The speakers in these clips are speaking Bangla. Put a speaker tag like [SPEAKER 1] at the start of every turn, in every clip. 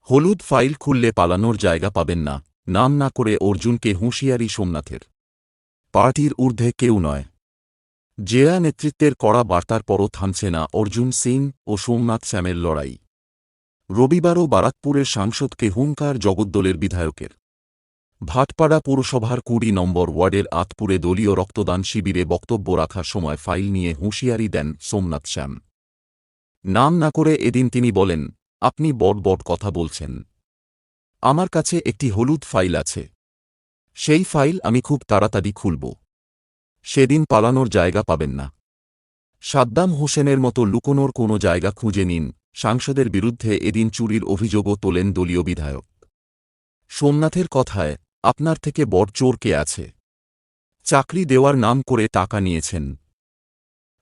[SPEAKER 1] হলুদ ফাইল খুললে পালানোর জায়গা পাবেন না, নাম না করে অর্জুনকে হুঁশিয়ারি সোমনাথের। পার্টির ঊর্ধ্বে কেউ নয়। জেরা নেতৃত্বের কড়া বার্তার পরও থামছে না অর্জুন সিং ও সোমনাথ শ্যামের লড়াই। রবিবারও বারাকপুরের সাংসদকে হুঙ্কার জগদ্দলের বিধায়কের। ভাটপাড়া পুরসভার ২০ নম্বর ওয়ার্ডের আতপুরে দলীয় রক্তদান শিবিরে বক্তব্য রাখার সময় ফাইল নিয়ে হুঁশিয়ারি দেন সোমনাথ শ্যাম। নাম না করে এদিন তিনি বলেন, আপনি বড় বড় কথা বলছেন। আমার কাছে একটি হলুদ ফাইল আছে। সেই ফাইল আমি খুব তাড়াতাড়ি খুলব। সেদিন পালানোর জায়গা পাবেন না। সাদ্দাম হোসেনের মতো লুকোনোর কোনো জায়গা খুঁজে নিন। সাংসদের বিরুদ্ধে এদিন চুরির অভিযোগও তোলেন দলীয় বিধায়ক। সোমনাথের কথায়, আপনার থেকে বড় চোর কে আছে? চাকরি দেওয়ার নাম করে টাকা নিয়েছেন।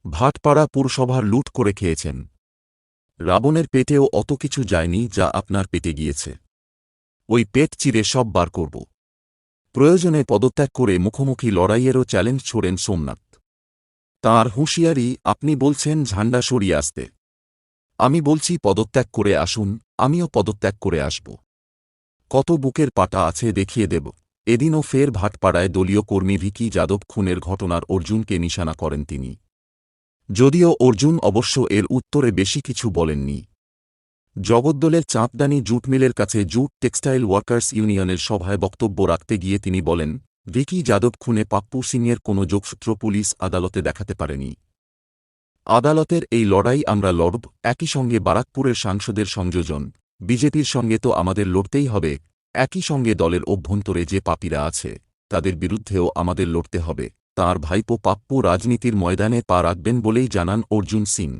[SPEAKER 1] ভাটপাড়া পুরসভার লুট করে খেয়েছেন। রাবণের পেটেও অত কিছু যায়নি যা আপনার পেটে গিয়েছে। ওই পেট চিরে সব বার করব। প্রয়োজনে পদত্যাগ করে মুখোমুখি লড়াইয়েরও চ্যালেঞ্জ ছোড়েন সোমনাথ। তাঁর হুঁশিয়ারি, আপনি বলছেন ঝান্ডা সরিয়ে আসতে। আমি বলছি পদত্যাগ করে আসুন, আমিও পদত্যাগ করে আসব। কত বুকের পাটা আছে দেখিয়ে দেব। এদিনও ফের ভাটপাড়ায় দলীয় কর্মী ভিকি যাদব খুনের ঘটনার অর্জুনকে নিশানা করেন তিনি। যদিও অর্জুন অবশ্য এর উত্তরে বেশি কিছু বলেননি। জগদ্দলের চাঁদদানি জুট মিলের কাছে জুট টেক্সটাইল ওয়ার্কার্স ইউনিয়নের সভায় বক্তব্য রাখতে গিয়ে তিনি বলেন, ভিকি যাদব খুনে পাপ্পু সিংয়ের কোনো যোগসূত্র পুলিশ আদালতে দেখাতে পারেনি। আদালতের এই লড়াই আমরা লড়ব। একই সঙ্গে বারাকপুরের সাংসদের সংযোজন, বিজেপির সঙ্গে তো আমাদের লড়তেই হবে। একই সঙ্গে দলের অভ্যন্তরে যে পাপীরা আছে তাদের বিরুদ্ধেও আমাদের লড়তে হবে। তাঁর ভাইপো পাপ্পু রাজনীতির ময়দানে পা রাখবেন বলেই জানান অর্জুন সিং।